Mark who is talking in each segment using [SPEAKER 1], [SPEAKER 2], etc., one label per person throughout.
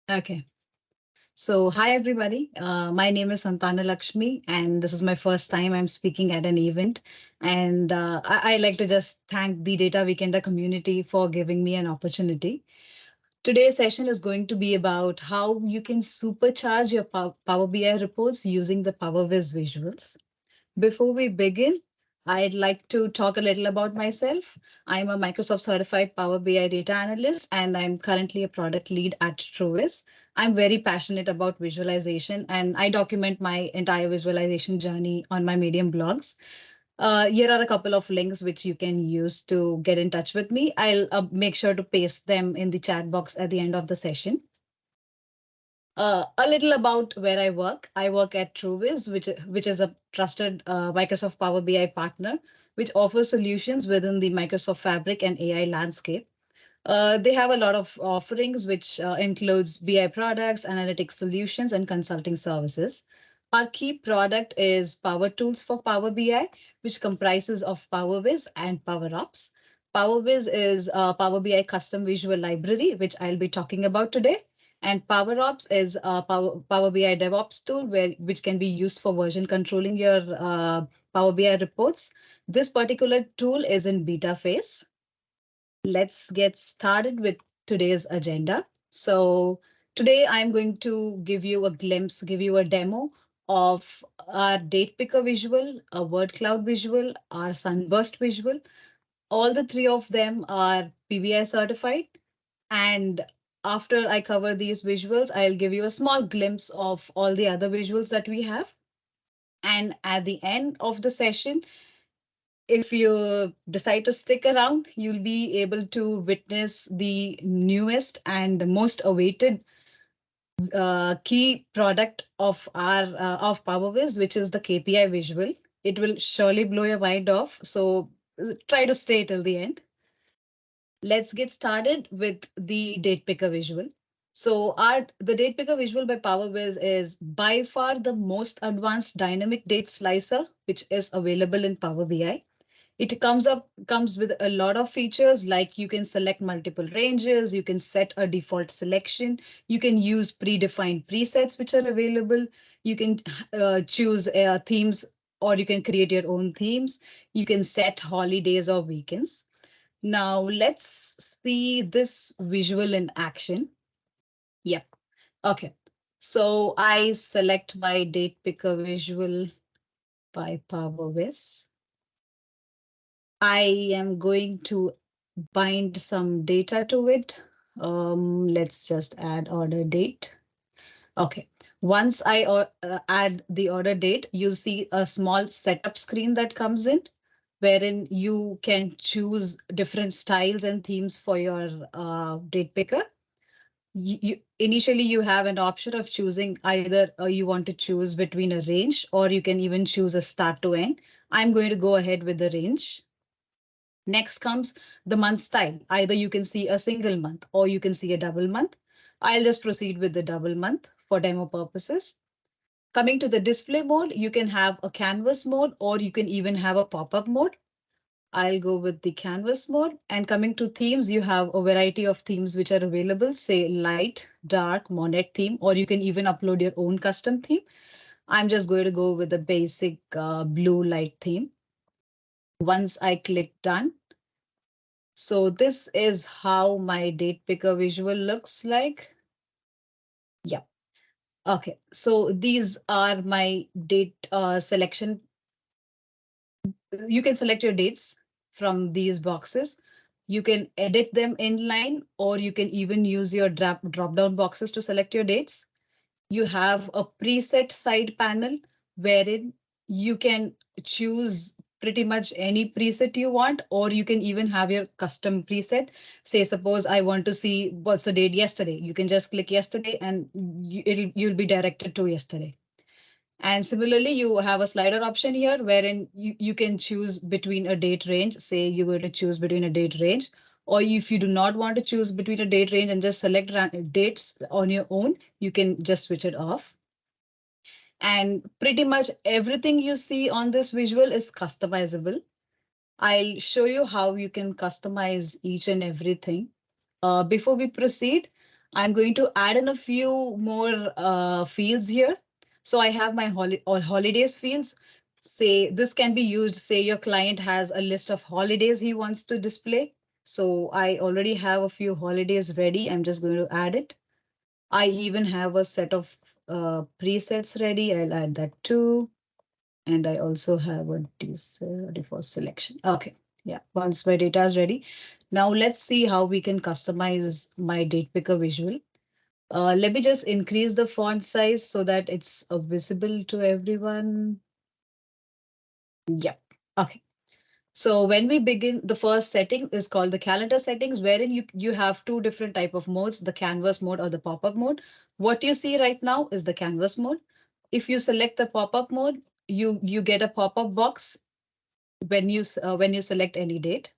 [SPEAKER 1] Okay. So, hi everybody. My name is Santana Lakshmi, and this is my first time I'm speaking at an event. And I like to just thank the Data Weekender community for giving me an opportunity. Today's session is going to be about how you can supercharge your Power BI reports using the Powerviz visuals. Before we begin, I'd like to talk a little about myself. I'm a Microsoft certified Power BI data analyst, and I'm currently a product lead at Truvis. I'm very passionate about visualization, and I document my entire visualization journey on my Medium blogs. Here are a couple of links which you can use to get in touch with me. I'll make sure to paste them in the chat box at the end of the session. A little about where I work. I work at Truvis, which is a trusted Microsoft Power BI partner, which offers solutions within the Microsoft Fabric and AI landscape. They have a lot of offerings, which includes BI products, analytics solutions, and consulting services. Our key product is Power Tools for Power BI, which comprises of Powerviz and PowerOps. Powerviz is a Power BI custom visual library, which I'll be talking about today. And PowerOps is a Power BI DevOps tool which can be used for version controlling your Power BI reports. This particular tool is in beta phase. Let's get started with today's agenda. So today I'm going to give you a glimpse, give you a demo of our date picker visual, a word cloud visual, our sunburst visual. All the three of them are PBI certified. And after I cover these visuals, I'll give you a small glimpse of all the other visuals that we have. And at the end of the session, if you decide to stick around, you'll be able to witness the newest and most awaited key product of our of Powerviz, which is the KPI visual. It will surely blow your mind off. So try to stay till the end. Let's get started with the date picker visual. So the date picker visual by Powerviz is by far the most advanced dynamic date slicer, which is available in Power BI. It comes with a lot of features like you can select multiple ranges, you can set a default selection, you can use predefined presets which are available, you can choose themes or you can create your own themes, you can set holidays or weekends. Now let's see this visual in action. Yep. Okay. So I select my date picker visual by Powerviz. I am going to bind some data to it. Let's just add order date. Okay. Once I add the order date, you see a small setup screen that comes in, wherein you can choose different styles and themes for your date picker. Initially, you have an option of choosing either you want to choose between a range or you can even choose a start to end. I'm going to go ahead with the range. Next comes the month style. Either you can see a single month or you can see a double month. I'll just proceed with the double month for demo purposes. Coming to the display mode, you can have a canvas mode or you can even have a pop-up mode. I'll go with the canvas mode. And coming to themes, you have a variety of themes which are available, say light, dark, monet theme, or you can even upload your own custom theme. I'm just going to go with the basic blue light theme. Once I click done, so this is how my date picker visual looks like. Yeah. Okay. So these are my date selection. You can select your dates from these boxes. You can edit them inline, or you can even use your drop down boxes to select your dates. You have a preset side panel wherein you can choose pretty much any preset you want, or you can even have your custom preset. Say, suppose I want to see what's the date yesterday. You can just click yesterday and you'll be directed to yesterday. And similarly, you have a slider option here wherein you can choose between a date range. Say you're going to choose between a date range, or if you do not want to choose between a date range and just select dates on your own, you can just switch it off. And pretty much everything you see on this visual is customizable. I'll show you how you can customize each and everything. Before we proceed, I'm going to add in a few more fields here. So I have my all holidays fields. Say this can be used, say your client has a list of holidays he wants to display. So I already have a few holidays ready. I'm just going to add it. I even have a set of presets ready. I'll add that too. And I also have a default selection. Okay, yeah, once my data is ready. Now let's see how we can customize my date picker visual. Let me just increase the font size so that it's visible to everyone. Yep. Okay. So when we begin, the first setting is called the calendar settings, wherein you have two different type of modes, the canvas mode or the pop-up mode. What you see right now is the canvas mode. If you select the pop-up mode, you get a pop-up box when you select any date.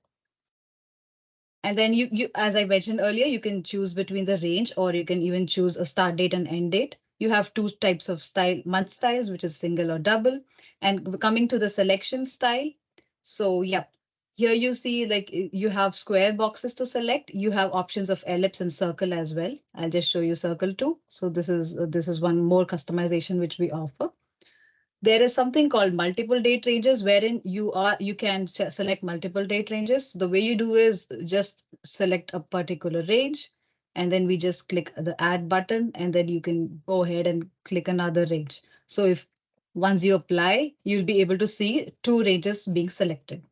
[SPEAKER 1] And then as I mentioned earlier, you can choose between the range, or you can even choose a start date and end date. You have two types of month styles, which is single or double. And coming to the selection style. So yeah, here you see like you have square boxes to select. You have options of ellipse and circle as well. I'll just show you circle too. So this is one more customization which we offer. There is something called multiple date ranges, wherein you can select multiple date ranges. The way you do is just select a particular range, and then we just click the add button, and then you can go ahead and click another range. So if once you apply, you'll be able to see two ranges being selected.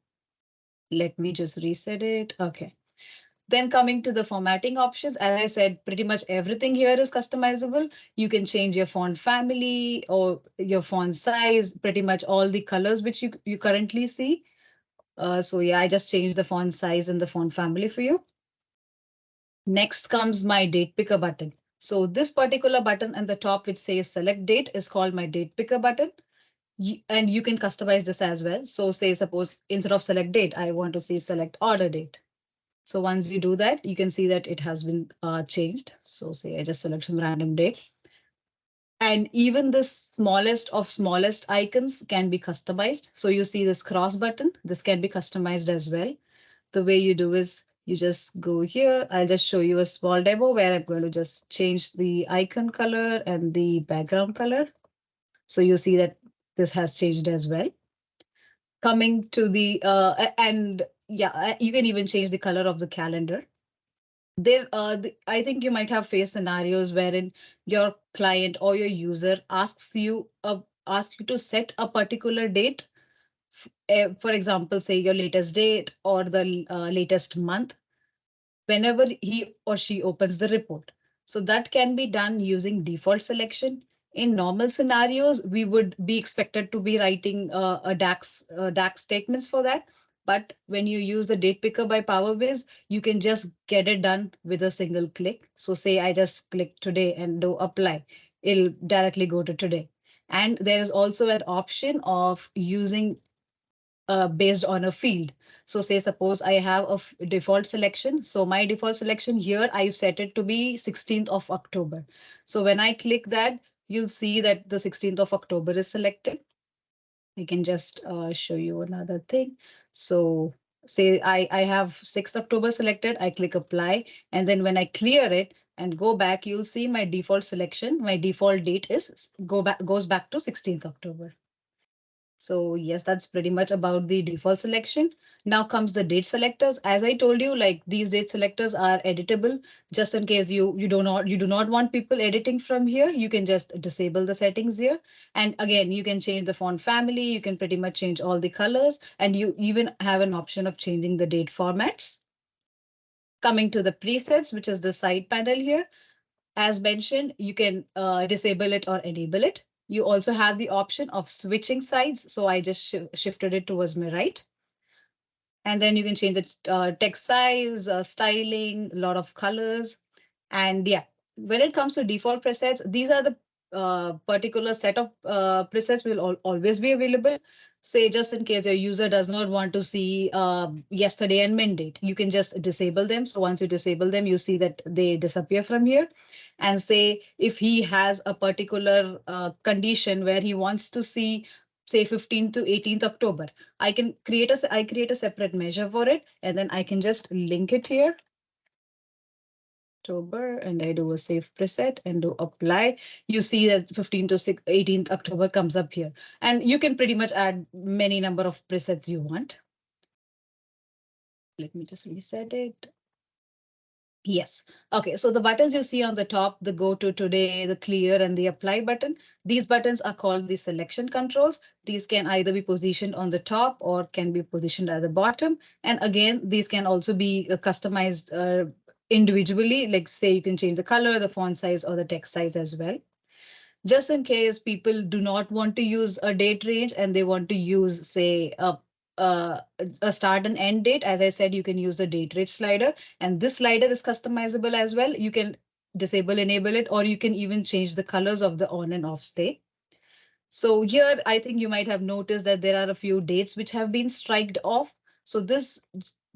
[SPEAKER 1] Let me just reset it. Okay. Then coming to the formatting options, as I said, pretty much everything here is customizable. You can change your font family or your font size, pretty much all the colors which you currently see. So yeah, I just changed the font size and the font family for you. Next comes my date picker button. So this particular button at the top which says select date is called my date picker button. And you can customize this as well. So say suppose instead of select date, I want to see select order date. So once you do that, you can see that it has been changed. So say I just select some random date. And even the smallest of smallest icons can be customized. So you see this cross button, this can be customized as well. The way you do is you just go here. I'll just show you a small demo where I'm going to just change the icon color and the background color. So you see that this has changed as well. Coming to the and yeah, you can even change the color of the calendar. I think you might have faced scenarios wherein your client or your user asks you to set a particular date. For example, say your latest date or the latest month whenever he or she opens the report. So that can be done using default selection. In normal scenarios, we would be expected to be writing a DAX statements for that. But when you use the date picker by Powerviz, you can just get it done with a single click. So say I just click today and do apply, it'll directly go to today. And there is also an option of using based on a field. So say suppose I have a default selection. So my default selection here, I've set it to be 16th of October. So when I click that, you'll see that the 16th of October is selected. I can just show you another thing. So say I have 6th October selected, I click apply, and then when I clear it and go back, you'll see my default selection. My default date is goes back to 16th October. So yes, that's pretty much about the default selection. Now comes the date selectors. As I told you, like these date selectors are editable. Just in case you do not want people editing from here, you can just disable the settings here. And again, you can change the font family. You can pretty much change all the colors, and you even have an option of changing the date formats. Coming to the presets, which is the side panel here. As mentioned, you can disable it or enable it. You also have the option of switching sides. So I just shifted it towards my right. And then you can change the text size, styling, a lot of colors. And yeah, when it comes to default presets, these are the particular set of presets will always be available. Say just in case your user does not want to see yesterday and mint date, you can just disable them. So once you disable them, you see that they disappear from here. And say if he has a particular condition where he wants to see say 15th to 18th October, I create a separate measure for it, and then I can just link it here October, and I do a save preset and do apply. You see that 15th to 18th October comes up here, and you can pretty much add many number of presets you want. Let me just reset it. Yes. Okay. So the buttons you see on the top, the go to today, the clear and the apply button, these buttons are called the selection controls. These can either be positioned on the top or can be positioned at the bottom. And again, these can also be customized individually, like say you can change the color, the font size or the text size as well. Just in case people do not want to use a date range and they want to use, say, a, a start and end date, as I said, you can use the date range slider, and this slider is customizable as well. You can disable, enable it, or you can even change the colors of the on and off state. So here, I think you might have noticed that there are a few dates which have been striked off. So this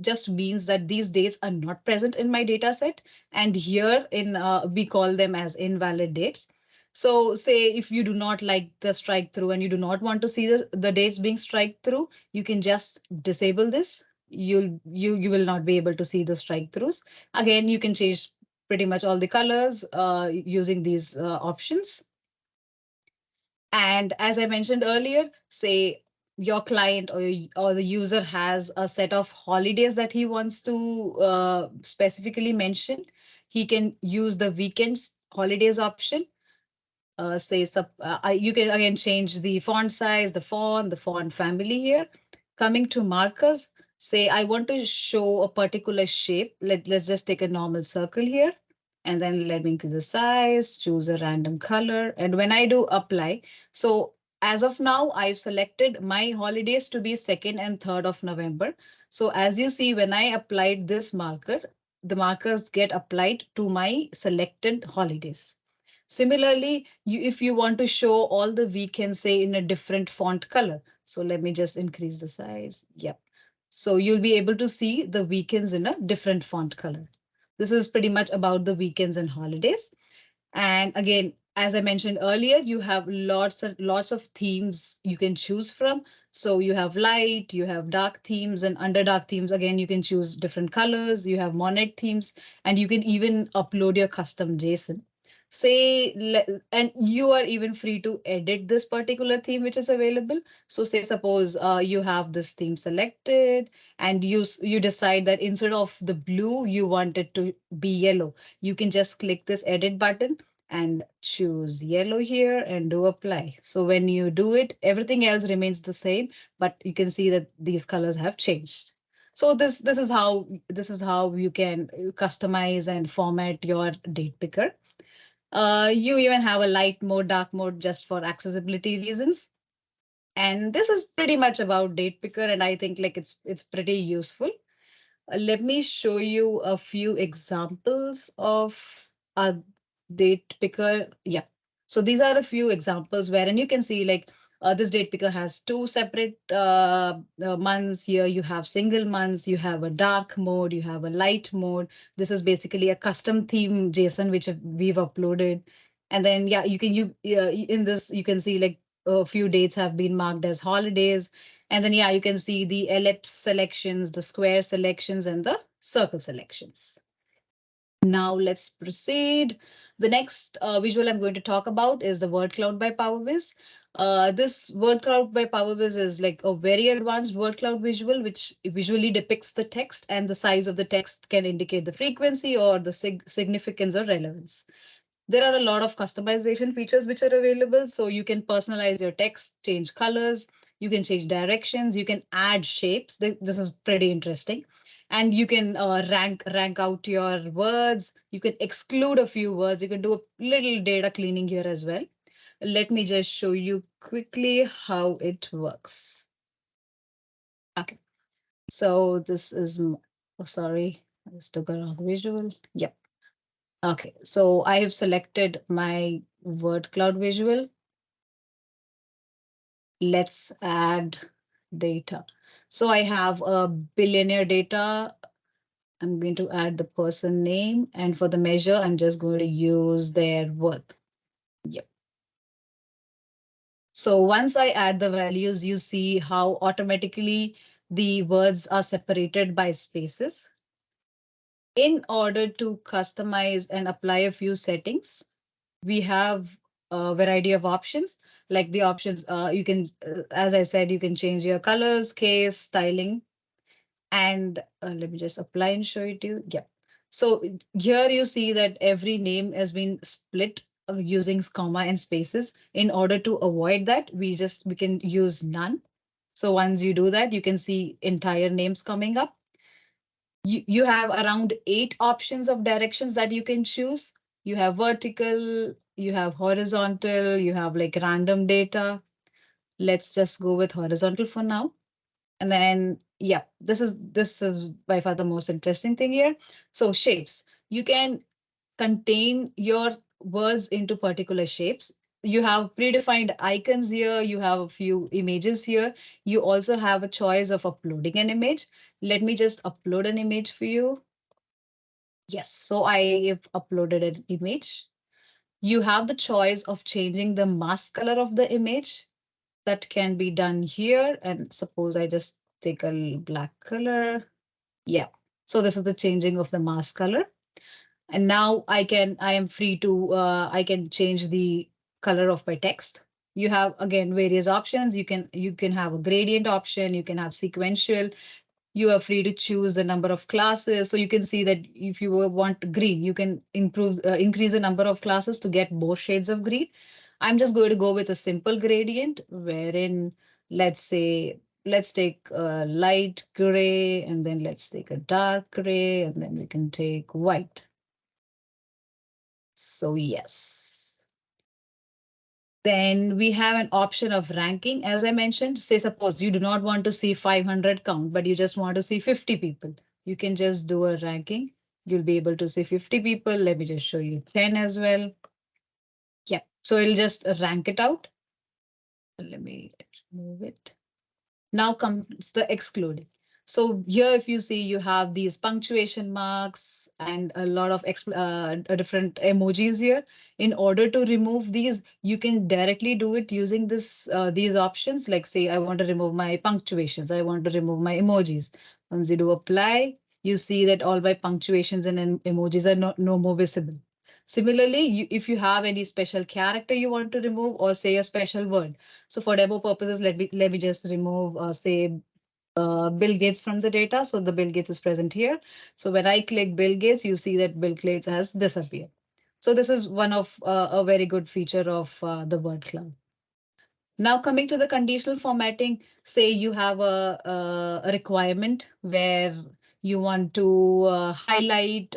[SPEAKER 1] just means that these dates are not present in my data set. And here in we call them as invalid dates. So say if you do not like the strike through and you do not want to see the dates being strike through, you can just disable this. You will not be able to see the strike throughs. Again, you can change pretty much all the colors using these options. And as I mentioned earlier, say your client or the user has a set of holidays that he wants to specifically mention, he can use the weekends holidays option. You can again change the font size, the font family here. Coming to markers, say I want to show a particular shape. Let's just take a normal circle here. And then let me increase the size, choose a random color. And when I do apply, so as of now, I've selected my holidays to be 2nd and 3rd of November. So as you see, when I applied this marker, the markers get applied to my selected holidays. Similarly, if you want to show all the weekends, say in a different font color. So let me just increase the size. Yep. So you'll be able to see the weekends in a different font color. This is pretty much about the weekends and holidays. And again, as I mentioned earlier, you have lots of themes you can choose from. So you have light, you have dark themes, and under dark themes, again, you can choose different colors. You have monet themes, and you can even upload your custom JSON. And you are even free to edit this particular theme which is available. So say suppose you have this theme selected and you decide that instead of the blue, you want it to be yellow. You can just click this edit button and choose yellow here and do apply. So when you do it, everything else remains the same, but you can see that these colors have changed. So this is how you can customize and format your date picker. You even have a light mode, dark mode just for accessibility reasons. And this is pretty much about date picker, and I think like it's pretty useful. Let me show you a few examples of a date picker. Yeah. So these are a few examples wherein you can see like this date picker has two separate months. Here you have single months, you have a dark mode, you have a light mode. This is basically a custom theme JSON which we've uploaded. And then yeah, in this you can see like a few dates have been marked as holidays. And then, yeah, you can see the ellipse selections, the square selections, and the circle selections. Now let's proceed. The next visual I'm going to talk about is the word cloud by Powerviz. This word cloud by Powerviz is like a very advanced word cloud visual, which visually depicts the text, and the size of the text can indicate the frequency or the significance or relevance. There are a lot of customization features which are available. So you can personalize your text, change colors, you can change directions, you can add shapes. This is pretty interesting. And you can rank out your words. You can exclude a few words. You can do a little data cleaning here as well. Let me just show you quickly how it works. Okay. So this is, oh, sorry, I just took a wrong visual. Yep. Okay, so I have selected my word cloud visual. Let's add data. So I have a billionaire data. I'm going to add the person name, and for the measure, I'm just going to use their worth. Yep. So once I add the values, you see how automatically the words are separated by spaces. In order to customize and apply a few settings, we have a variety of options. Like the options, you can, as I said, you can change your colors, case, styling, and let me just apply and show it to you. Yeah. So here you see that every name has been split using comma and spaces. In order to avoid that, we can use none. So once you do that, you can see entire names coming up. You have around 8 options of directions that you can choose. You have vertical, you have horizontal, you have like random data. Let's just go with horizontal for now. And then, yeah, this is by far the most interesting thing here. So shapes, you can contain your words into particular shapes. You have predefined icons here. You have a few images here. You also have a choice of uploading an image. Let me just upload an image for you. Yes, so I have uploaded an image. You have the choice of changing the mask color of the image. That can be done here. And suppose I just take a black color. Yeah. So this is the changing of the mask color. And now I am free to, I can change the color of my text. You have again various options. You can have a gradient option. You can have sequential. You are free to choose the number of classes. So you can see that if you want green, you can increase the number of classes to get more shades of green. I'm just going to go with a simple gradient wherein, let's say, let's take a light gray, and then let's take a dark gray, and then we can take white. So yes. Then we have an option of ranking. As I mentioned, say suppose you do not want to see 500 count, but you just want to see 50 people. You can just do a ranking. You'll be able to see 50 people. Let me just show you 10 as well. Yeah, so it'll just rank it out. Let me move it. Now comes the excluding. So here, if you see, you have these punctuation marks and a lot of different emojis here. In order to remove these, you can directly do it using these options. Like say, I want to remove my punctuations. I want to remove my emojis. Once you do apply, you see that all my punctuations and emojis are no more visible. Similarly, if you have any special character you want to remove or say a special word. So for demo purposes, let me just remove, say, Bill Gates from the data. So the Bill Gates is present here. So when I click Bill Gates, you see that Bill Gates has disappeared. So this is one of a very good feature of the word cloud. Now coming to the conditional formatting, say you have a requirement where you want to highlight,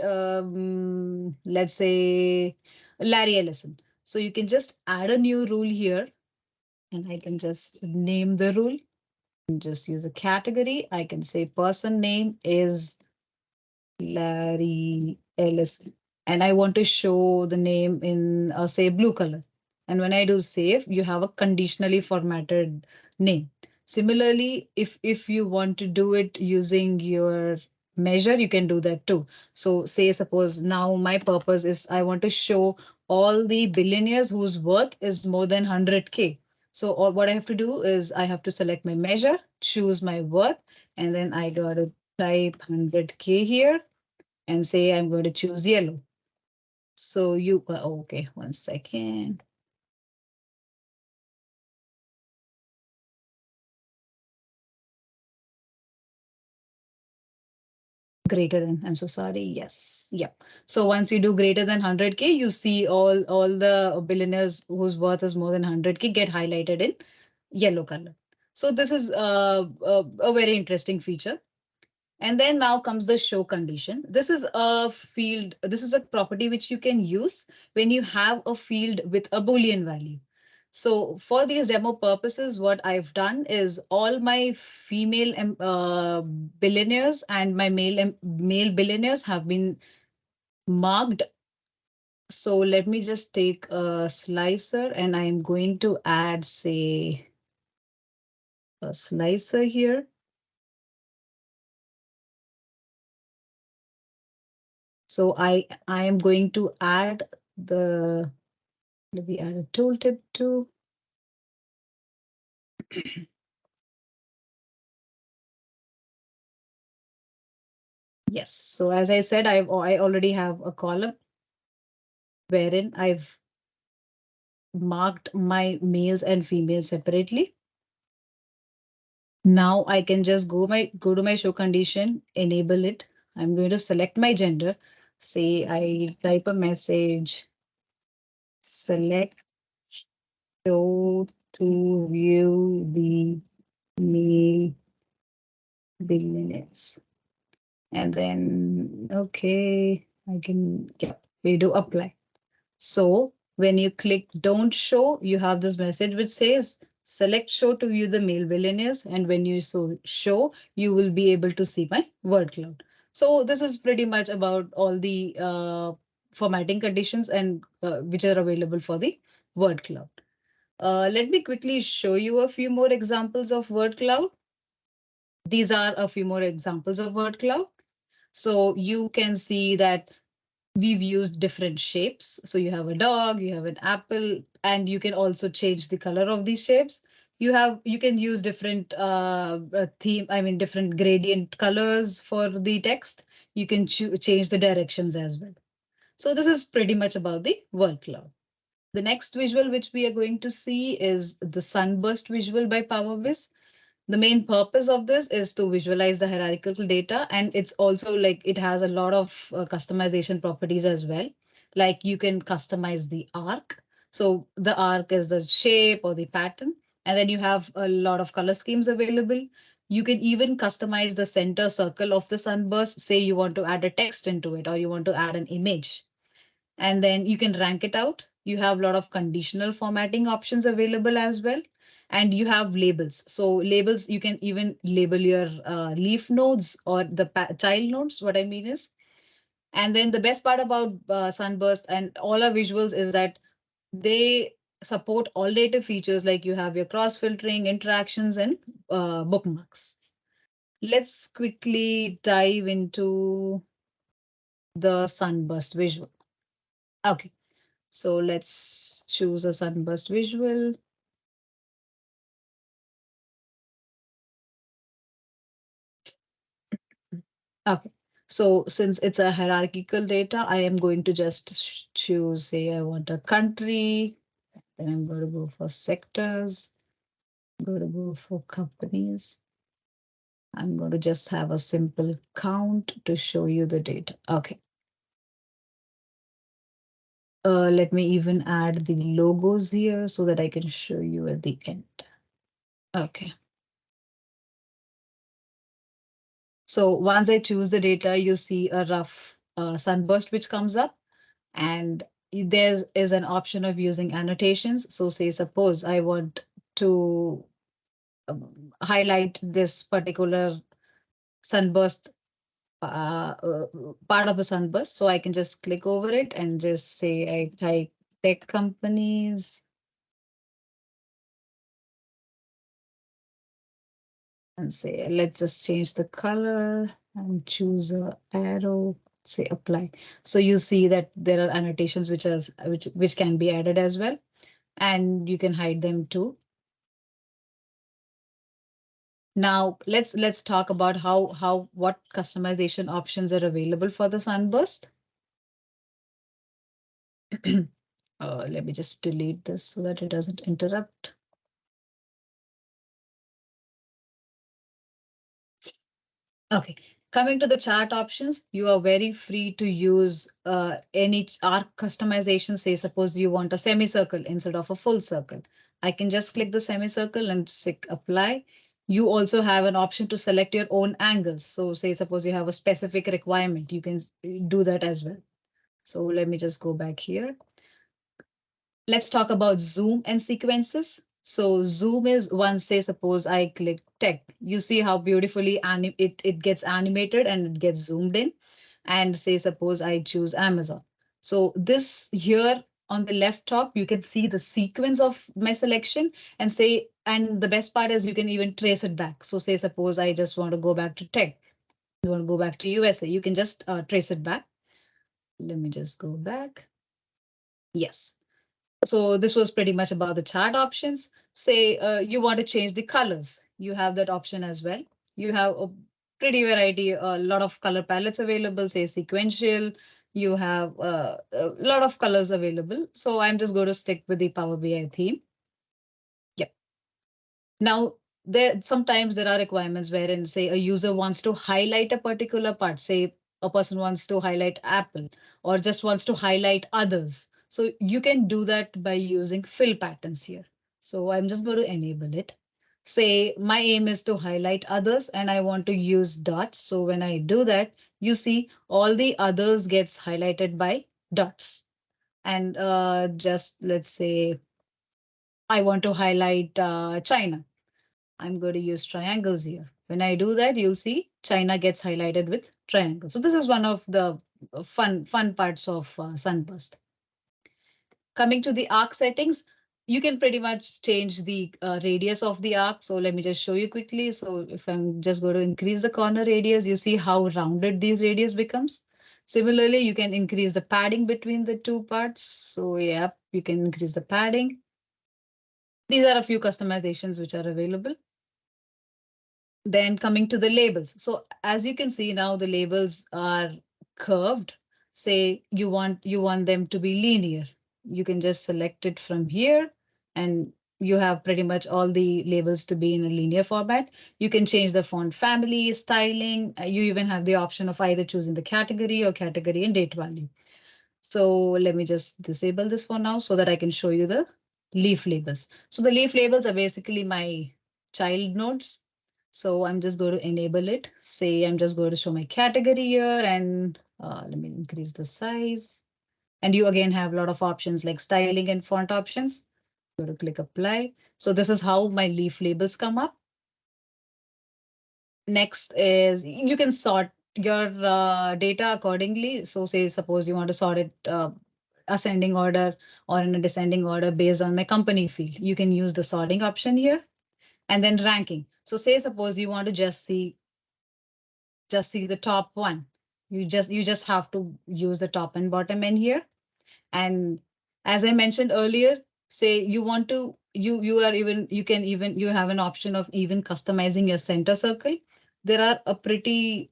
[SPEAKER 1] let's say, Larry Ellison. So you can just add a new rule here, and I can just name the rule and just use a category. I can say person name is Larry Ellison, and I want to show the name in say blue color. And when I do save, you have a conditionally formatted name. Similarly, if you want to do it using your measure, you can do that too. So say suppose now my purpose is I want to show all the billionaires whose worth is more than 100K. So what I have to do is I have to select my measure, choose my worth, and then I got to type 100K here and say I'm going to choose yellow. So you, okay, 1 second. Greater than, I'm so sorry. Yes. Yep. So once you do greater than 100K, you see all the billionaires whose worth is more than 100K get highlighted in yellow color. So this is a very interesting feature. And then now comes the show condition. This is a field, this is a property which you can use when you have a field with a Boolean value. So for these demo purposes, what I've done is all my female billionaires and my male billionaires have been marked. So let me just take a slicer and I'm going to add, say, a slicer here. So I am going to add the, let me add a tooltip too. Yes. So as I said, I already have a column wherein I've marked my males and females separately. Now I can just go to my show condition, enable it. I'm going to select my gender. Say I type a message, select show to view the male billionaires. And then, okay, I can, yeah, we do apply. So when you click don't show, you have this message which says select show to view the male billionaires. And when you show, you will be able to see my word cloud. So this is pretty much about all the formatting conditions and which are available for the word cloud. Let me quickly show you a few more examples of word cloud. These are a few more examples of word cloud. So you can see that we've used different shapes. So you have a dog, you have an apple, and you can also change the color of these shapes. You can use different different gradient colors for the text. You can change the directions as well. So this is pretty much about the word cloud. The next visual which we are going to see is the sunburst visual by Powerviz. The main purpose of this is to visualize the hierarchical data, and it's also like it has a lot of customization properties as well. Like you can customize the arc. So the arc is the shape or the pattern, and then you have a lot of color schemes available. You can even customize the center circle of the sunburst. Say you want to add a text into it or you want to add an image, and then you can rank it out. You have a lot of conditional formatting options available as well. And you have labels. So labels, you can even label your leaf nodes or the child nodes. What I mean is, and then the best part about Sunburst and all our visuals is that they support all native features like you have your cross filtering, interactions, and bookmarks. Let's quickly dive into the Sunburst visual. Okay. So let's choose a sunburst visual. Okay. So since it's a hierarchical data, I am going to just choose, say I want a country, then I'm going to go for sectors, I'm going to go for companies. I'm going to just have a simple count to show you the data. Okay. Let me even add the logos here so that I can show you at the end. Okay. So once I choose the data, you see a rough sunburst which comes up, and there is an option of using annotations. So say, suppose I want to highlight this particular sunburst part of the sunburst. So I can just click over it and just say I type tech companies and say, let's just change the color and choose a arrow, say apply. So you see that there are annotations which can be added as well, and you can hide them too. Now let's talk about what customization options are available for the sunburst. Let me just delete this so that it doesn't interrupt. Okay, coming to the chart options, you are very free to use any arc customization. Say, suppose you want a semicircle instead of a full circle. I can just click the semicircle and apply. You also have an option to select your own angles. So say, suppose you have a specific requirement, you can do that as well. So let me just go back here. Let's talk about zoom and sequences. So zoom is once, say, suppose I click tech, you see how beautifully it gets animated and it gets zoomed in. And say, suppose I choose Amazon. So this here on the left top, you can see the sequence of my selection and say, and the best part is you can even trace it back. So say, suppose I just want to go back to tech, you want to go back to USA, you can just trace it back. Let me just go back. Yes. So this was pretty much about the chart options. Say you want to change the colors. You have that option as well. You have pretty variety, a lot of color palettes available, say sequential. You have a lot of colors available. So I'm just going to stick with the Power BI theme. Yep. Now, sometimes there are requirements wherein, say, a user wants to highlight a particular part. Say, a person wants to highlight Apple or just wants to highlight others. So you can do that by using fill patterns here. So I'm just going to enable it. Say my aim is to highlight others and I want to use dots. So when I do that, you see all the others gets highlighted by dots. And just let's say I want to highlight China. I'm going to use triangles here. When I do that, you'll see China gets highlighted with triangles. So this is one of the fun parts of Sunburst. Coming to the arc settings, you can pretty much change the radius of the arc. So let me just show you quickly. So if I'm just going to increase the corner radius, you see how rounded these radius becomes. Similarly, you can increase the padding between the two parts. So yeah, you can increase the padding. These are a few customizations which are available. Then coming to the labels. So as you can see now, the labels are curved. Say you want them to be linear. You can just select it from here and you have pretty much all the labels to be in a linear format. You can change the font family, styling. You even have the option of either choosing the category or category and date value. So let me just disable this for now so that I can show you the leaf labels. So the leaf labels are basically my child nodes. So I'm just going to enable it. Say I'm just going to show my category here and let me increase the size. And you again have a lot of options like styling and font options. Go to click apply. So this is how my leaf labels come up. Next is you can sort your data accordingly. So say suppose you want to sort it ascending order or in a descending order based on my company field. You can use the sorting option here and then ranking. So say suppose you want to just see the top one. You just have to use the top and bottom in here. And as I mentioned earlier, say you want to you have an option of even customizing your center circle. There are a pretty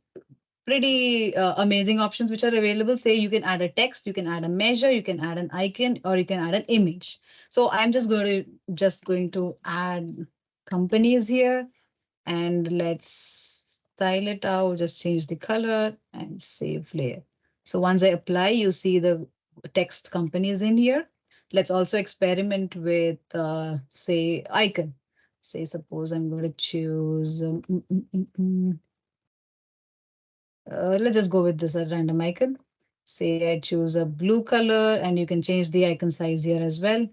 [SPEAKER 1] amazing options which are available. Say you can add a text, you can add a measure, you can add an icon, or you can add an image. So I'm just going to add companies here, and let's style it out. Just change the color and save layer. So once I apply, you see the text companies in here. Let's also experiment with say icon. Say suppose I'm going to choose let's just go with this a random icon. Say I choose a blue color and you can change the icon size here as well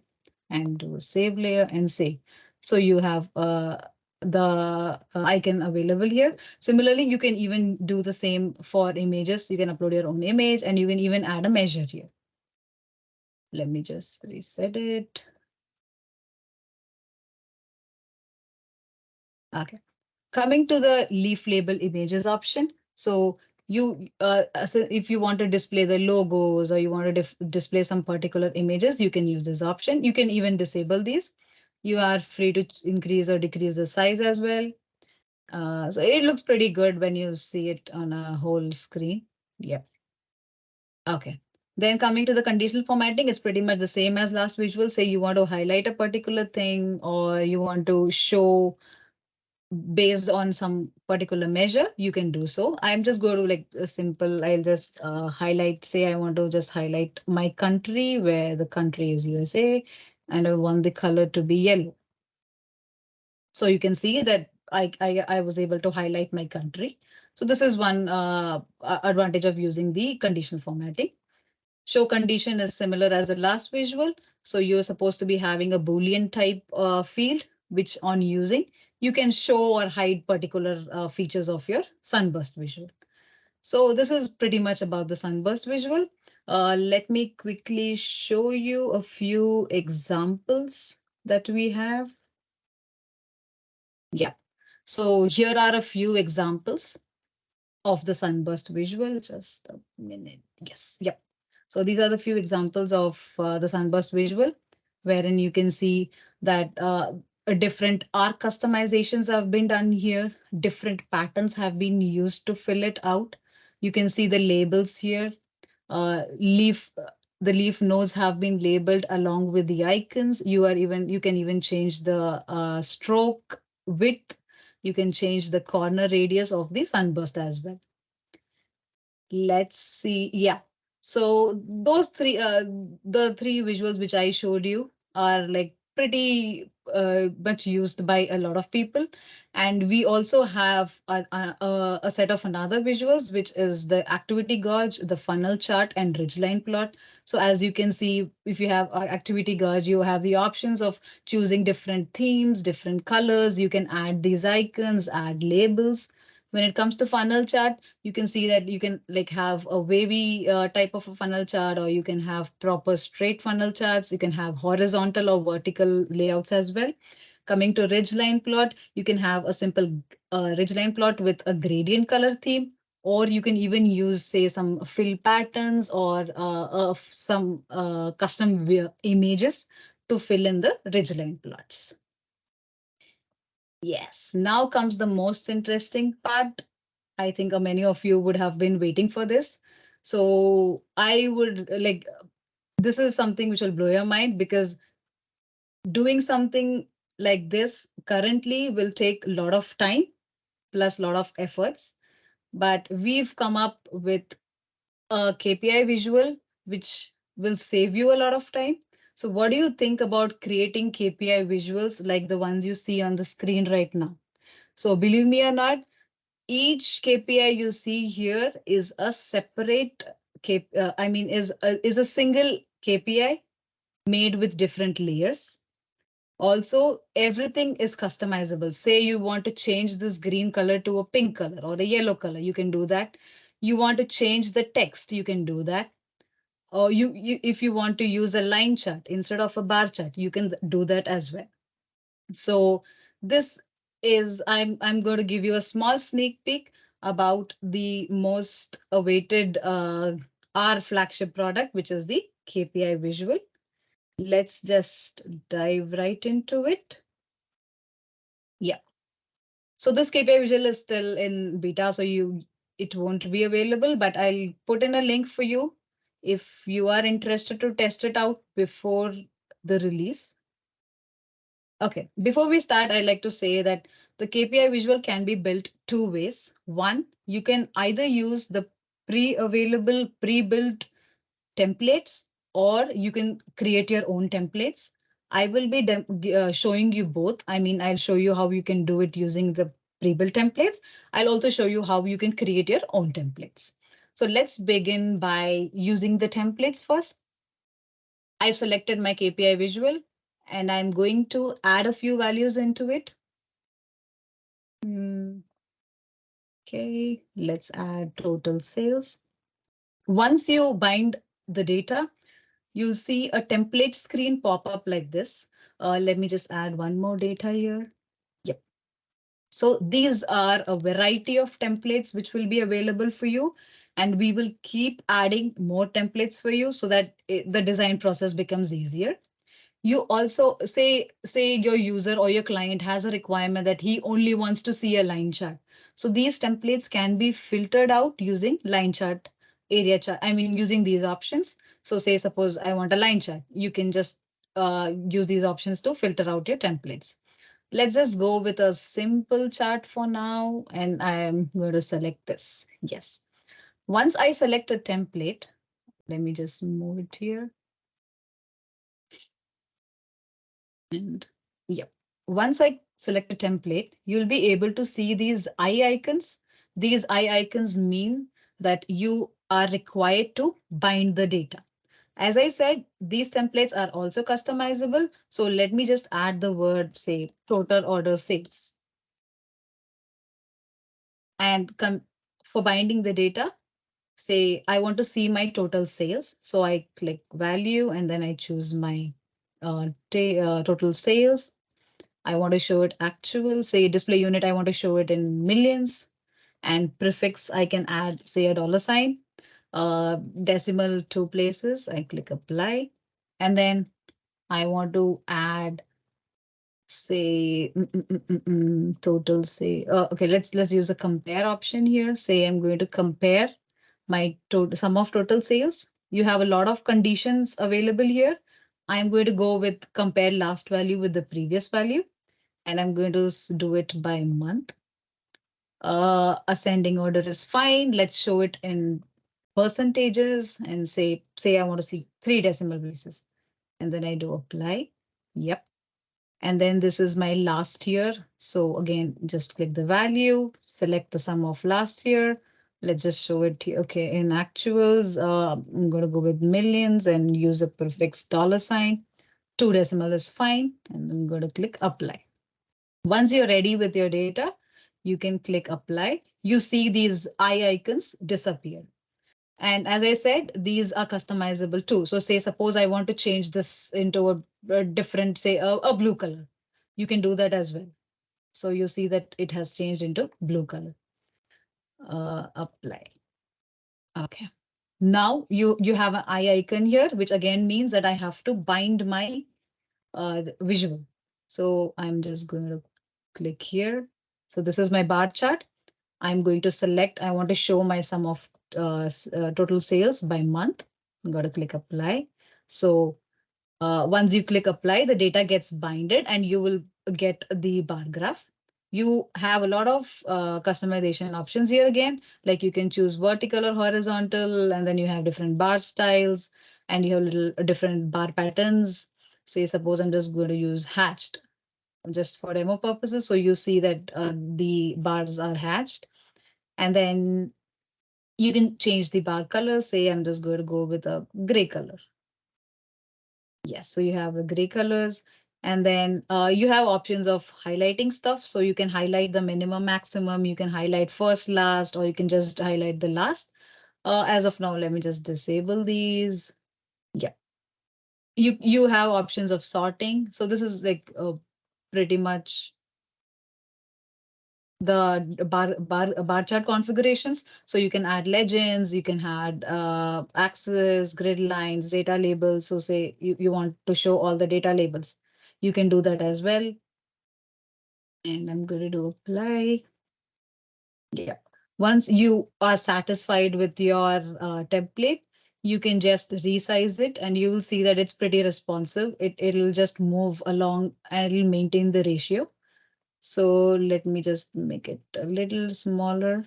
[SPEAKER 1] and do a save layer and save. So you have the icon available here. Similarly, you can even do the same for images. You can upload your own image and you can even add a measure here. Let me just reset it. Okay. Coming to the leaf label images option. So if you want to display the logos or you want to display some particular images, you can use this option. You can even disable these. You are free to increase or decrease the size as well. So it looks pretty good when you see it on a whole screen. Yeah. Okay. Then coming to the conditional formatting, it's pretty much the same as last visual. Say you want to highlight a particular thing or you want to show based on some particular measure, you can do so. I'm just going to like a simple, I'll just highlight, say I want to just highlight my country where the country is USA and I want the color to be yellow. So you can see that I was able to highlight my country. So this is one advantage of using the conditional formatting. Show condition is similar as the last visual. So you're supposed to be having a Boolean type field, which on using, you can show or hide particular features of your Sunburst visual. So this is pretty much about the Sunburst visual. Let me quickly show you a few examples that we have. Yeah. So here are a few examples of the Sunburst visual. Just a minute. Yes. Yep. So these are the few examples of the Sunburst visual, wherein you can see that different arc customizations have been done here. Different patterns have been used to fill it out. You can see the labels here. Leaf the leaf nodes have been labeled along with the icons. You can even change the stroke width. You can change the corner radius of the sunburst as well. Let's see. Yeah. So those the three visuals which I showed you are like pretty much used by a lot of people. And we also have a set of another visuals, which is the activity gauge, the funnel chart, and ridgeline plot. So as you can see, if you have activity gauge, you have the options of choosing different themes, different colors. You can add these icons, add labels. When it comes to funnel chart, you can see that you can like have a wavy type of a funnel chart, or you can have proper straight funnel charts. You can have horizontal or vertical layouts as well. Coming to ridgeline plot, you can have a simple ridgeline plot with a gradient color theme, or you can even use, say, some fill patterns or some custom images to fill in the ridgeline plots. Yes, now comes the most interesting part. I think many of you would have been waiting for this. So I would like, this is something which will blow your mind, because doing something like this currently will take a lot of time plus a lot of efforts. But we've come up with a KPI visual which will save you a lot of time. So what do you think about creating KPI visuals like the ones you see on the screen right now? So believe me or not, each KPI you see here is a separate is a single KPI made with different layers. Also, everything is customizable. Say you want to change this green color to a pink color or a yellow color, you can do that. You want to change the text, you can do that. Or if you want to use a line chart instead of a bar chart, you can do that as well. So this is, I'm going to give you a small sneak peek about the most awaited our flagship product, which is the KPI visual. Let's just dive right into it. Yeah. So this KPI visual is still in beta, so it won't be available, but I'll put in a link for you if you are interested to test it out before the release. Okay, before we start, I'd like to say that the KPI visual can be built two ways. One, you can either use the pre-available, pre-built templates, or you can create your own templates. I will be showing you both. I mean, I'll show you how you can do it using the pre-built templates. I'll also show you how you can create your own templates. So let's begin by using the templates first. I've selected my KPI visual and I'm going to add a few values into it. Okay, let's add total sales. Once you bind the data, you'll see a template screen pop up like this. Let me just add one more data here. Yep. So these are a variety of templates which will be available for you, and we will keep adding more templates for you so that the design process becomes easier. You also say your user or your client has a requirement that he only wants to see a line chart. So these templates can be filtered out using line chart, area chart. I mean, using these options. So say, suppose I want a line chart, you can just use these options to filter out your templates. Let's just go with a simple chart for now, and I am going to select this. Yes. Once I select a template, let me just move it here. And yep, once I select a template, you'll be able to see these eye icons. These eye icons mean that you are required to bind the data. As I said, these templates are also customizable. So let me just add the word, say, total order sales. And for binding the data, say I want to see my total sales. So I click value and then I choose my total sales. I want to show it actual, say display unit, I want to show it in millions, and prefix, I can add, say, a dollar sign, decimal two places, I click apply, and then I want to add say total say okay, let's use a compare option here. Say I'm going to compare my total sum of total sales. You have a lot of conditions available here. I'm going to go with compare last value with the previous value, and I'm going to do it by month. Ascending order is fine. Let's show it in percentages and say I want to see 3 decimal places, and then I do apply. Yep. And then this is my last year. So again, just click the value, select the sum of last year. Let's just show it here. Okay, in actuals, I'm going to go with millions and use a prefix $sign. 2 decimal is fine. And I'm going to click apply. Once you're ready with your data, you can click apply. You see these eye icons disappear. And as I said, these are customizable too. So say, suppose I want to change this into a different, say a blue color. You can do that as well. So you see that it has changed into blue color. Apply. Okay. Now you have an eye icon here, which again means that I have to bind my visual. So I'm just going to click here. So this is my bar chart. I'm going to select, I want to show my sum of total sales by month. I'm going to click apply. So once you click apply, the data gets binded and you will get the bar graph. You have a lot of customization options here again, like you can choose vertical or horizontal, and then you have different bar styles and you have little different bar patterns. Say, suppose I'm just going to use hatched just for demo purposes. So you see that the bars are hatched, and then you can change the bar color. Say I'm just going to go with a gray color. Yes, so you have the gray colors, and then you have options of highlighting stuff. So you can highlight the minimum, maximum, you can highlight first, last, or you can just highlight the last. As of now, let me just disable these. Yeah, you have options of sorting. So this is like pretty much the bar chart configurations. So you can add legends, you can add axes, grid lines, data labels. So say you want to show all the data labels, you can do that as well. And I'm going to do apply. Yeah. Once you are satisfied with your template, you can just resize it and you will see that it's pretty responsive. It'll just move along and it'll maintain the ratio. So let me just make it a little smaller.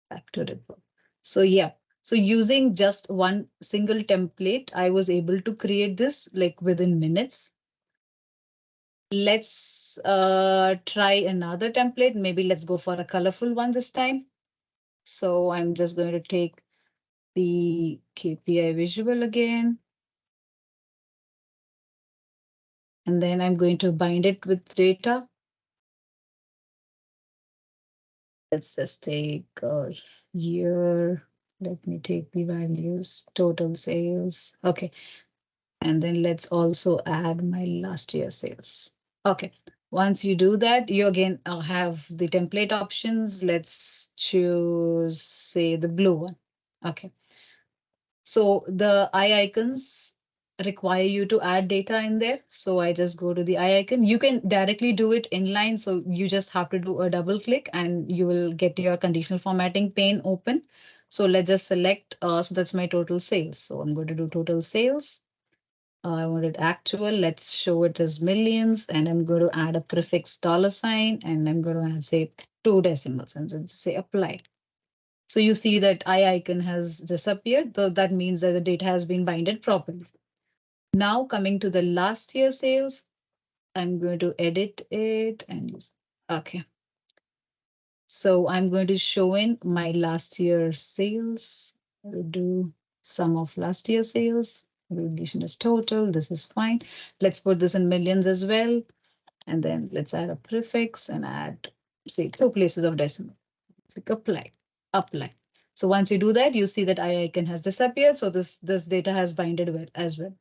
[SPEAKER 1] Back to report. So yeah, so using just one single template, I was able to create this like within minutes. Let's try another template. Maybe let's go for a colorful one this time. So I'm just going to take the KPI visual again. And then I'm going to bind it with data. Let's just take a year. Let me take the values, total sales. Okay. And then let's also add my last year sales. Okay. Once you do that, you again have the template options. Let's choose, say, the blue one. Okay. So the eye icons require you to add data in there. So I just go to the eye icon. You can directly do it inline. So you just have to do a double click and you will get your conditional formatting pane open. So let's just select, so that's my total sales. So I'm going to do total sales. I wanted actual. Let's show it as millions, and I'm going to add a prefix $sign, and I'm going to add, say, 2 decimals, and then say apply. So you see that eye icon has disappeared. So that means that the data has been binded properly. Now coming to the last year sales, I'm going to edit it and use. Okay. So I'm going to show in my last year sales. I'll do sum of last year sales. Abbreviation is total. This is fine. Let's put this in millions as well. And then let's add a prefix and add, say, 2 places of decimal. Click apply, apply. So once you do that, you see that eye icon has disappeared. So this data has binded well as well.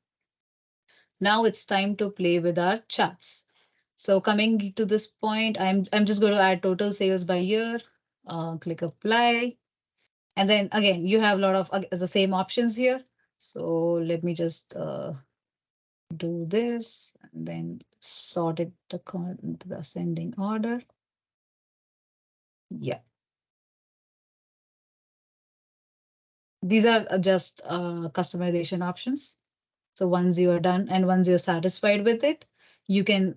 [SPEAKER 1] Now it's time to play with our charts. So coming to this point, I'm just going to add total sales by year. Click apply. And then again, you have a lot of the same options here. So let me just do this, and then sort it the ascending order. Yeah. These are just customization options. So once you are done and once you're satisfied with it, you can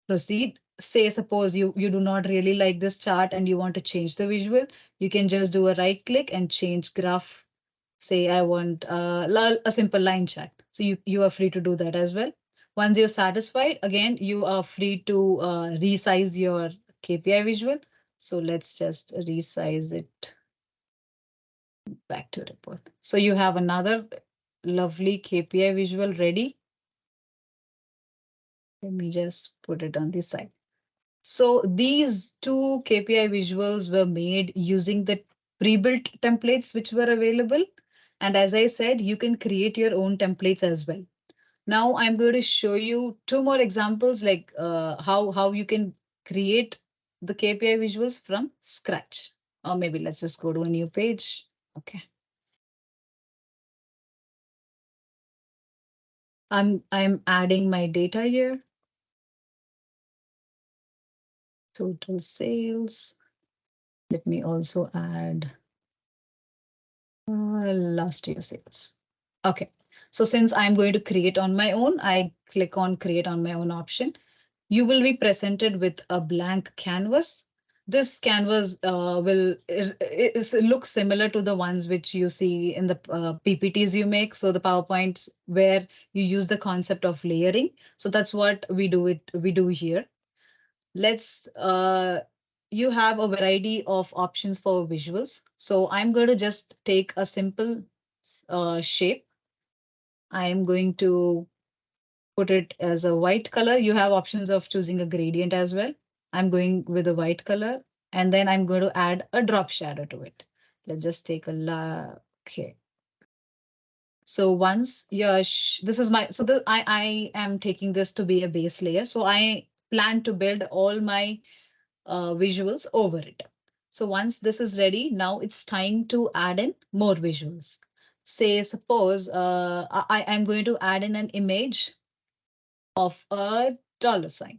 [SPEAKER 1] proceed. Say, suppose you do not really like this chart and you want to change the visual, you can just do a right click and change graph. Say I want a simple line chart. So you are free to do that as well. Once you're satisfied, again, you are free to resize your KPI visual. So let's just resize it back to report. So you have another lovely KPI visual ready. Let me just put it on this side. So these two KPI visuals were made using the pre-built templates which were available. And as I said, you can create your own templates as well. Now I'm going to show you two more examples, like how you can create the KPI visuals from scratch. Or maybe let's just go to a new page. Okay. I'm adding my data here. Total sales. Let me also add last year sales. Okay, so since I'm going to create on my own, I click on create on my own option. You will be presented with a blank canvas. This canvas look similar to the ones which you see in the PPTs you make. So the PowerPoints where you use the concept of layering. So that's what we do here. Let's you have a variety of options for visuals. So I'm going to just take a simple shape. I am going to put it as a white color. You have options of choosing a gradient as well. I'm going with a white color, and then I'm going to add a drop shadow to it. Let's just take okay. So once this is my, so I am taking this to be a base layer. So I plan to build all my visuals over it. So once this is ready, now it's time to add in more visuals. Say, suppose I'm going to add in an image of a dollar sign.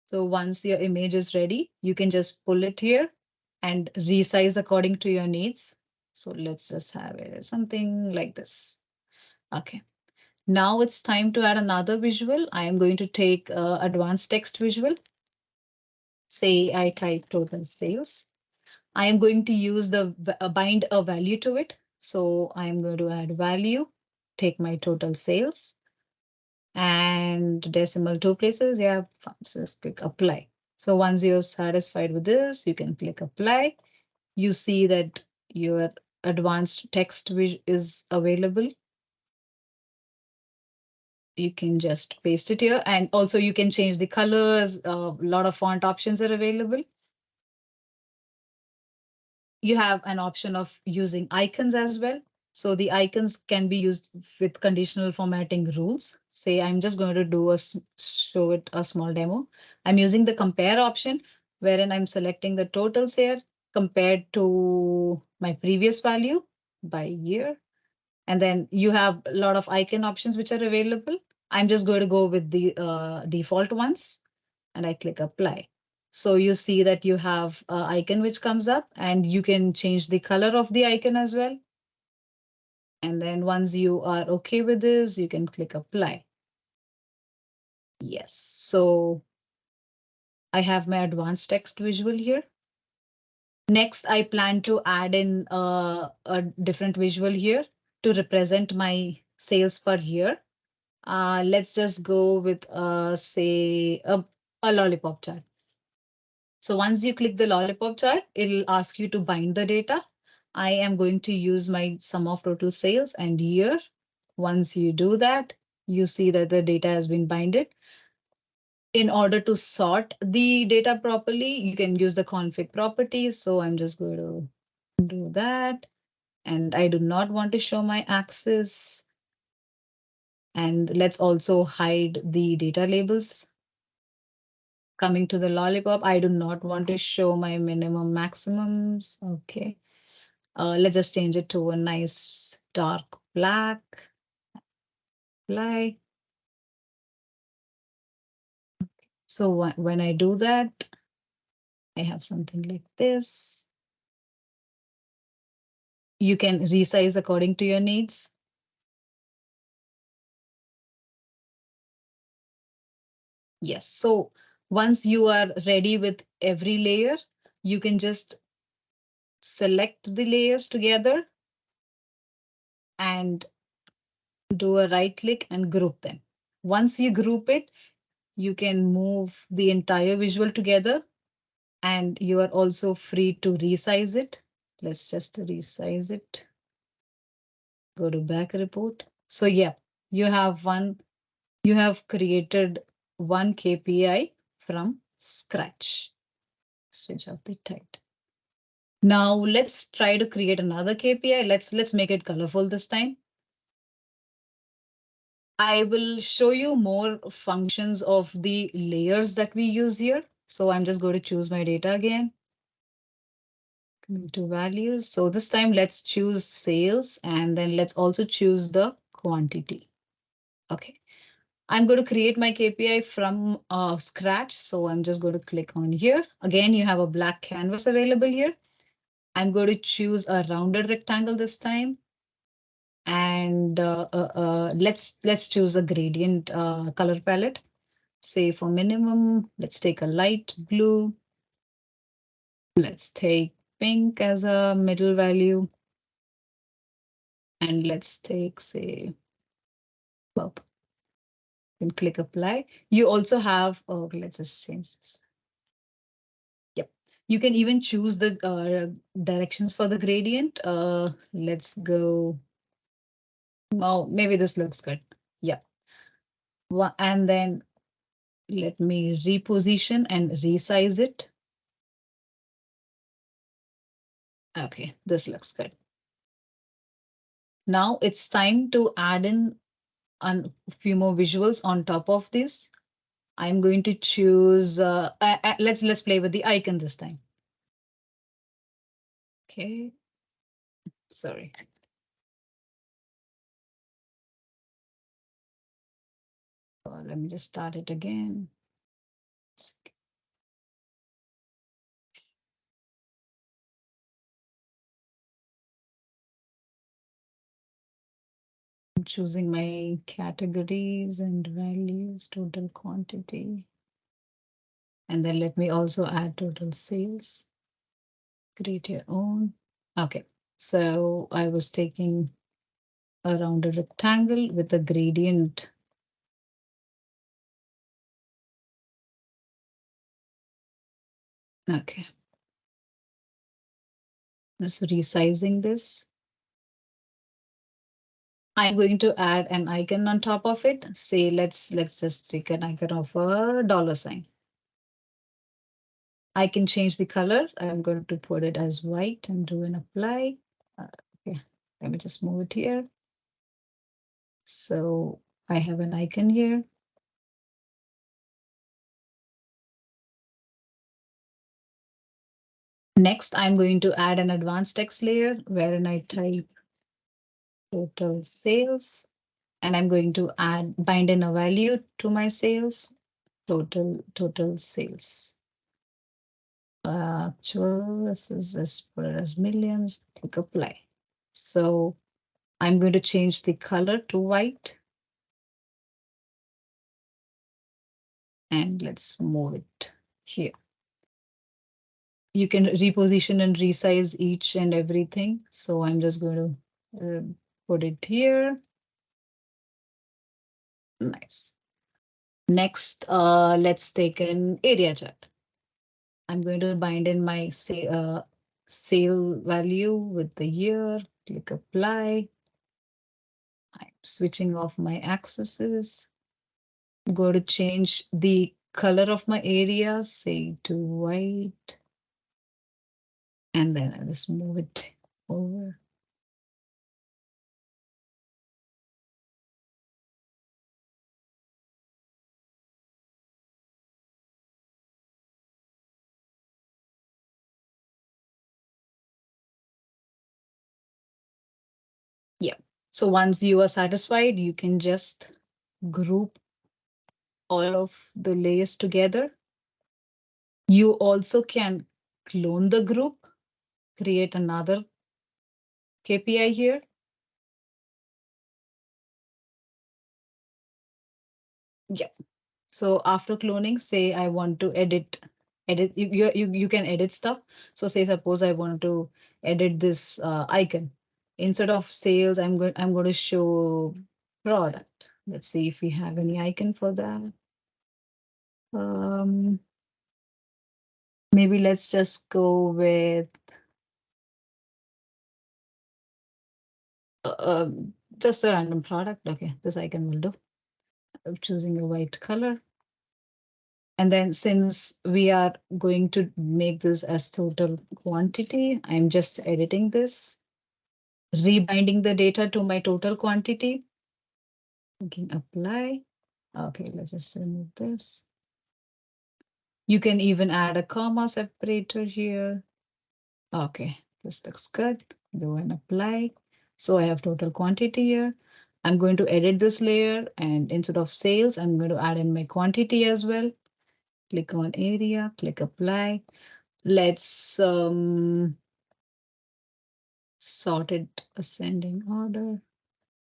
[SPEAKER 1] So once your image is ready, you can just pull it here and resize according to your needs. So let's just have it something like this. Okay. Now it's time to add another visual. I am going to take advanced text visual. Say I type total sales. I am going to use the bind a value to it. So I'm going to add value, take my total sales and decimal two places. Yeah, just click apply. So once you're satisfied with this, you can click apply. You see that your advanced text is available. You can just paste it here, and also you can change the colors. A lot of font options are available. You have an option of using icons as well. So the icons can be used with conditional formatting rules. Say I'm just going to show it a small demo. I'm using the compare option wherein I'm selecting the totals here compared to my previous value by year. And then you have a lot of icon options which are available. I'm just going to go with the default ones and I click apply. So you see that you have an icon which comes up and you can change the color of the icon as well. And then once you are okay with this, you can click apply. Yes, so I have my advanced text visual here. Next, I plan to add in a different visual here to represent my sales per year. Let's just go with, say, a lollipop chart. So once you click the lollipop chart, it'll ask you to bind the data. I am going to use my sum of total sales and year. Once you do that, you see that the data has been binded. In order to sort the data properly, you can use the config properties. So I'm just going to do that. And I do not want to show my axis. And let's also hide the data labels. Coming to the lollipop, I do not want to show my minimum maximums. Okay. Let's just change it to a nice dark black. apply. So when I do that, I have something like this. You can resize according to your needs. Yes, so once you are ready with every layer, you can just select the layers together and do a right click and group them. Once you group it, you can move the entire visual together, and you are also free to resize it. Let's just resize it. Go to back report. So yeah, you have created one KPI from scratch. Switch off the title. Now let's try to create another KPI. Let's make it colorful this time. I will show you more functions of the layers that we use here. So I'm just going to choose my data again. Coming to values. So this time let's choose sales, and then let's also choose the quantity. Okay. I'm going to create my KPI from scratch. So I'm just going to click on here. Again, you have a black canvas available here. I'm going to choose a rounded rectangle this time. And let's choose a gradient color palette. Say for minimum, let's take a light blue. Let's take pink as a middle value. And let's take, say, purple. And click apply. You also have, oh, let's just change this. Yep. You can even choose the directions for the gradient. Let's go. Oh, maybe this looks good. Yeah. And then let me reposition and resize it. Okay, this looks good. Now it's time to add in a few more visuals on top of this. I'm going to choose, let's play with the icon this time. Okay, sorry. Let me just start it again. I'm choosing my categories and values, total quantity. And then let me also add total sales. Create your own. Okay, so I was taking around a rectangle with a gradient. Okay. Just resizing this. I'm going to add an icon on top of it. Say, let's just take an icon of a dollar sign. I can change the color. I'm going to put it as white and do an apply. Okay, let me just move it here. So I have an icon here. Next, I'm going to add an advanced text layer wherein I type total sales, and I'm going to bind in a value to my sales, total sales. Actual, this is just put it as millions, click apply. So I'm going to change the color to white. And let's move it here. You can reposition and resize each and everything. So I'm just going to put it here. Nice. Next, let's take an area chart. I'm going to bind in my sale value with the year, click apply. I'm switching off my axes. I'm going to change the color of my area, say to white. And then I'll just move it over. Yeah, So once you are satisfied, you can just group all of the layers together. You also can clone the group, create another KPI here. Yeah. So after cloning, say I want to edit, you can edit stuff. So say suppose I want to edit this icon. Instead of sales, I'm going to show product. Let's see if we have any icon for that. Um, maybe let's just go with just a random product. Okay, this icon will do. I'm choosing a white color. And then since we are going to make this as total quantity, I'm just editing this, rebinding the data to my total quantity. You can apply. Okay, let's just remove this. You can even add a comma separator here. Okay, this looks good. Go and apply. So I have total quantity here. I'm going to edit this layer, and instead of sales, I'm going to add in my quantity as well. Click on area, click apply. Let's sort it ascending order.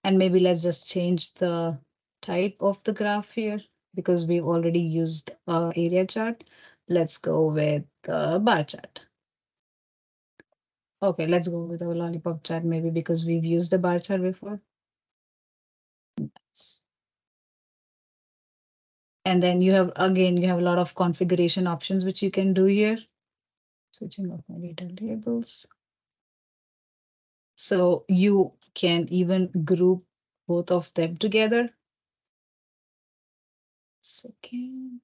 [SPEAKER 1] And maybe let's just change the type of the graph here because we've already used area chart. Let's go with bar chart. Okay, let's go with our lollipop chart maybe because we've used the bar chart before. And then you have, again, you have a lot of configuration options which you can do here. Switching off my data labels. So you can even group both of them together. Second.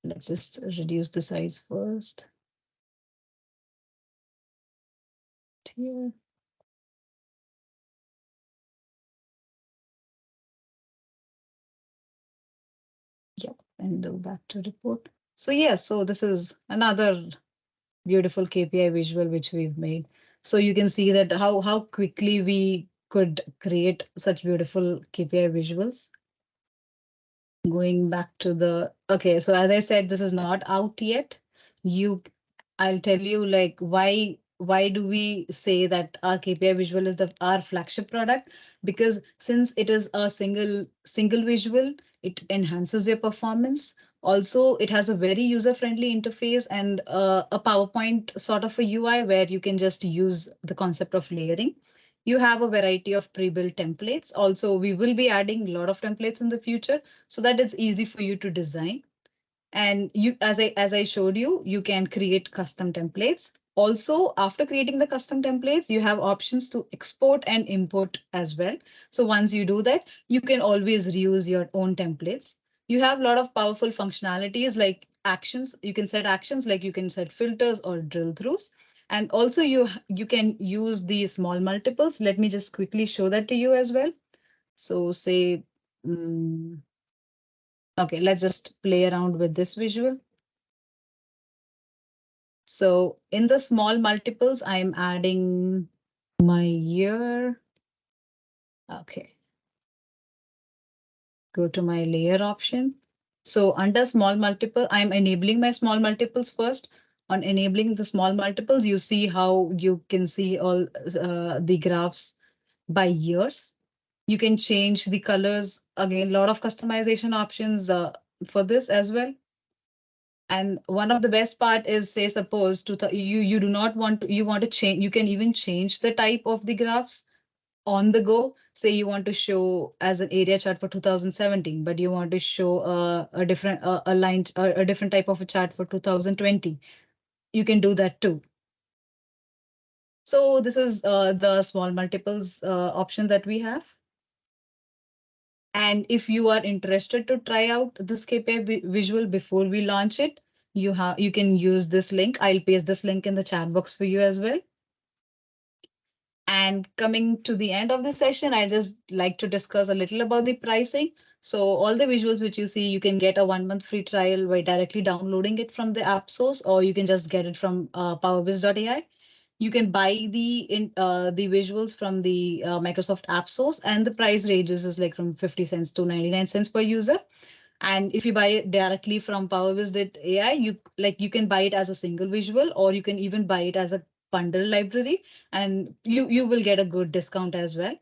[SPEAKER 1] Let's just reduce the size first. Here. Yep, and go back to report. So yes, so this is another beautiful KPI visual which we've made. So you can see that how quickly we could create such beautiful KPI visuals. Going back to the, okay, so as I said, this is not out yet. I'll tell you like why do we say that our KPI visual is our flagship product? Because since it is a single visual, it enhances your performance. Also, it has a very user-friendly interface and a PowerPoint sort of a UI where you can just use the concept of layering. You have a variety of pre-built templates. Also, we will be adding a lot of templates in the future so that it's easy for you to design. And you, as I showed you, you can create custom templates. Also, after creating the custom templates, you have options to export and import as well. So once you do that, you can always reuse your own templates. You have a lot of powerful functionalities like actions. You can set actions like you can set filters or drill throughs. And also you can use the small multiples. Let me just quickly show that to you as well. So say, okay, let's just play around with this visual. So in the small multiples, I'm adding my year. Okay. Go to my layer option. So under small multiple, I'm enabling my small multiples first. On enabling the small multiples, you see how you can see all the graphs by years. You can change the colors. Again, a lot of customization options for this as well. And one of the best part is, say, suppose you do not want to, you want to change, you can even change the type of the graphs on the go. Say you want to show as an area chart for 2017, but you want to show a different a line, a different type of a chart for 2020. You can do that too. So this is the small multiples option that we have. And if you are interested to try out this KPI visual before we launch it, you can use this link. I'll paste this link in the chat box for you as well. And coming to the end of the session, I just like to discuss a little about the pricing. So all the visuals which you see, you can get a 1 month free trial by directly downloading it from the app source, or you can just get it from powerviz.ai. You can buy the visuals from the Microsoft App Stores, and the price ranges is like from 50 cents to 99 cents per user. And if you buy it directly from PowerViz.ai, you can buy it as a single visual, or you can even buy it as a bundle library, and you will get a good discount as well.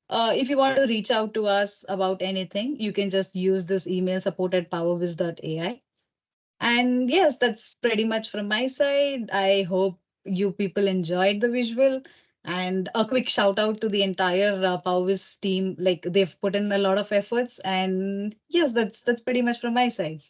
[SPEAKER 1] If you want to reach out to us about anything, you can just use this email, support@powerviz.ai. And yes, that's pretty much from my side. I hope you people enjoyed the visual. And a quick shout out to the entire PowerViz team. Like they've put in a lot of efforts. And yes, that's pretty much from my side.